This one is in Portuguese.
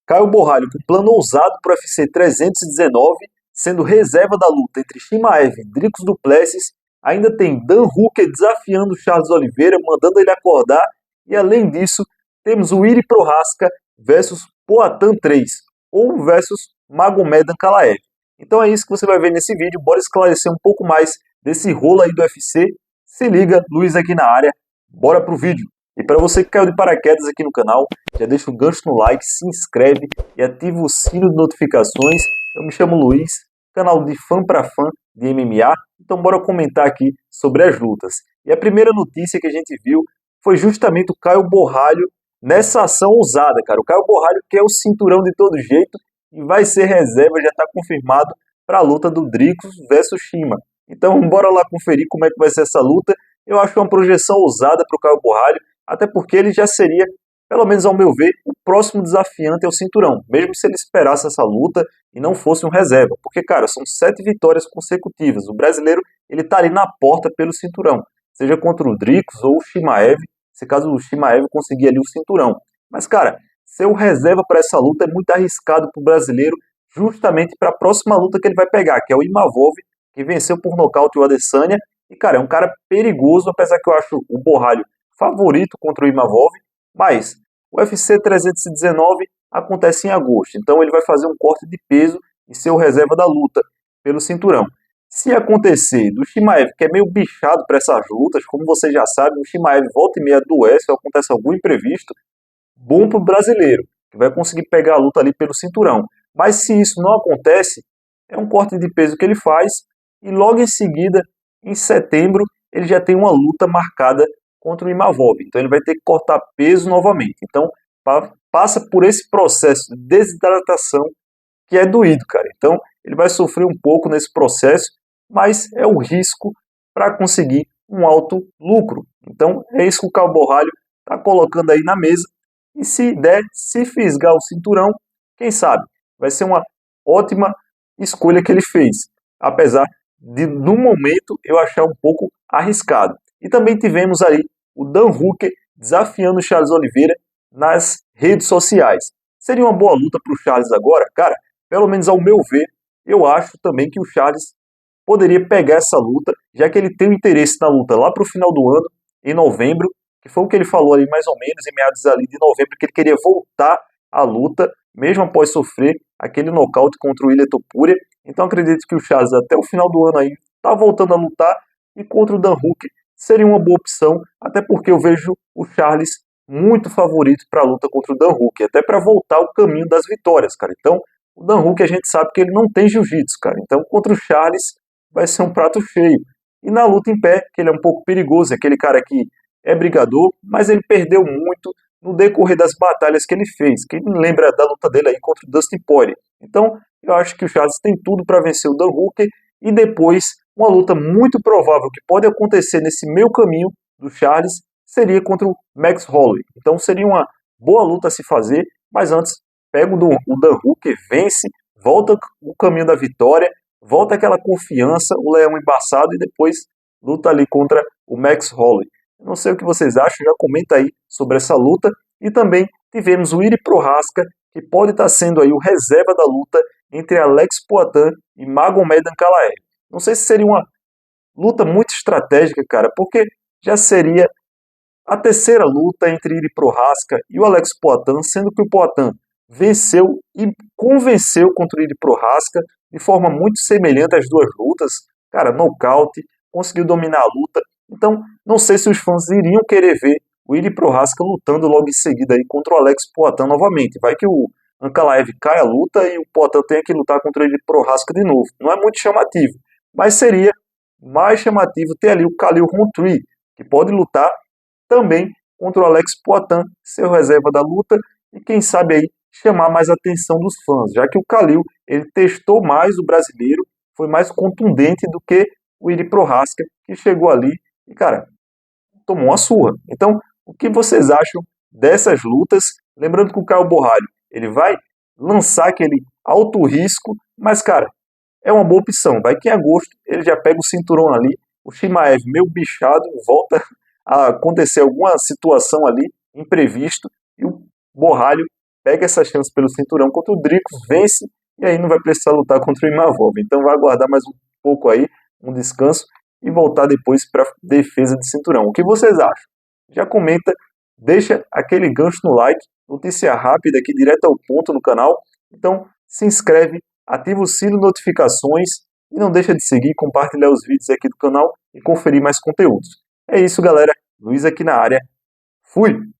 Caio Borralho com plano ousado para o UFC 319, sendo reserva da luta entre Chimaev e Dricus du Plessis. Ainda tem Dan Hooker desafiando Charles Oliveira, mandando ele acordar. E além disso, temos o Iri Prochazka versus Poatan 3, ou versus Magomed Ankalaev. Então é isso que você vai ver nesse vídeo. Bora esclarecer um pouco mais desse rolo aí do UFC. Se liga, Luiz aqui na área. Bora pro vídeo. E para você que caiu de paraquedas aqui no canal, já deixa o gancho no like, se inscreve e ativa o sino de notificações. Eu me chamo Luiz, canal de fã para fã de MMA. Então bora comentar aqui sobre as lutas. E a primeira notícia que a gente viu foi justamente o Caio Borralho nessa ação ousada, cara. O Caio Borralho quer o cinturão de todo jeito e vai ser reserva, já está confirmado para a luta do Dricus versus Shima. Então bora lá conferir como é que vai ser essa luta. Eu acho uma projeção ousada para o Caio Borralho, até porque ele já seria, pelo menos ao meu ver, o próximo desafiante ao cinturão, mesmo se ele esperasse essa luta e não fosse um reserva, porque, cara, são 7 vitórias consecutivas, o brasileiro, ele tá ali na porta pelo cinturão, seja contra o Dricus ou o Chimaev, se caso o Chimaev conseguir ali o cinturão. Mas, cara, ser o reserva para essa luta é muito arriscado para o brasileiro, justamente para a próxima luta que ele vai pegar, que é o Imavov, que venceu por nocaute o Adesanya, e, cara, é um cara perigoso, apesar que eu acho o Borralho favorito contra o Imavov, mas o UFC 319 acontece em agosto, então ele vai fazer um corte de peso e ser o reserva da luta pelo cinturão. Se acontecer do Chimaev, que é meio bichado para essas lutas, como você já sabe, o Chimaev volta e meia adoece, ou acontece algum imprevisto, bom para o brasileiro, que vai conseguir pegar a luta ali pelo cinturão. Mas se isso não acontece, é um corte de peso que ele faz, e logo em seguida, em setembro, ele já tem uma luta marcada contra o Imavov. Então ele vai ter que cortar peso novamente. Então passa por esse processo de desidratação que é doído, cara. Então ele vai sofrer um pouco nesse processo, mas é o risco para conseguir um alto lucro. Então é isso que o Caio Borralho está colocando aí na mesa. E se der, se fisgar o cinturão, quem sabe? Vai ser uma ótima escolha que ele fez. Apesar de, no momento, eu achar um pouco arriscado. E também tivemos aí o Dan Hooker desafiando o Charles Oliveira nas redes sociais. Seria uma boa luta para o Charles agora? Cara, pelo menos ao meu ver, eu acho também que o Charles poderia pegar essa luta, já que ele tem um interesse na luta lá para o final do ano, em novembro, que foi o que ele falou ali mais ou menos, em meados ali de novembro, que ele queria voltar à luta, mesmo após sofrer aquele nocaute contra o Ilia Topuria. Então acredito que o Charles até o final do ano aí está voltando a lutar, e contra o Dan Hooker seria uma boa opção, até porque eu vejo o Charles muito favorito para a luta contra o Dan Hooker, até para voltar ao caminho das vitórias, cara. Então, o Dan Hooker a gente sabe que ele não tem jiu-jitsu, cara. Então, contra o Charles vai ser um prato cheio. E na luta em pé, que ele é um pouco perigoso, aquele cara que é brigador, mas ele perdeu muito no decorrer das batalhas que ele fez. Quem lembra da luta dele aí contra o Dustin Poirier? Então, eu acho que o Charles tem tudo para vencer o Dan Hooker, e depois uma luta muito provável que pode acontecer nesse meio caminho do Charles seria contra o Max Holloway. Então seria uma boa luta a se fazer, mas antes pega o Dan Hooker, vence, volta o caminho da vitória, volta aquela confiança, o leão embaçado, e depois luta ali contra o Max Holloway. Não sei o que vocês acham, já comenta aí sobre essa luta. E também tivemos o Iri Prochazka, que pode estar sendo aí o reserva da luta entre Alex Poatan e Magomed Ankalaev. Não sei se seria uma luta muito estratégica, cara, porque já seria a terceira luta entre Iri Prochazka e o Alex Poatan, sendo que o Poatan venceu e convenceu contra o Iri Prochazka de forma muito semelhante às duas lutas. Cara, nocaute, conseguiu dominar a luta. Então, não sei se os fãs iriam querer ver o Iri Prochazka lutando logo em seguida aí contra o Alex Poatan novamente. Vai que o Ankalaev cai a luta e o Poatan tenha que lutar contra o Iri Prochazka de novo. Não é muito chamativo, mas seria mais chamativo ter ali o Khalil Rountree, que pode lutar também contra o Alex Poatan, ser o reserva da luta, e quem sabe aí chamar mais a atenção dos fãs, já que o Khalil, ele testou mais o brasileiro, foi mais contundente do que o Iri Prochazka, que chegou ali e, cara, tomou uma surra. Então, o que vocês acham dessas lutas? Lembrando que o Caio Borralho, ele vai lançar aquele alto risco, mas, cara, é uma boa opção. Vai que em agosto ele já pega o cinturão ali, o Chimaev meio bichado, volta a acontecer alguma situação ali, imprevisto, e o Borralho pega essa chance pelo cinturão contra o Dricos, vence, e aí não vai precisar lutar contra o Imavov. Então vai aguardar mais um pouco aí, um descanso, e voltar depois para defesa de cinturão. O que vocês acham? Já comenta, deixa aquele gancho no like, notícia rápida aqui, direto ao ponto no canal. Então se inscreve, ativa o sino de notificações e não deixa de seguir, compartilhar os vídeos aqui do canal e conferir mais conteúdos. É isso, galera. Luiz aqui na área. Fui!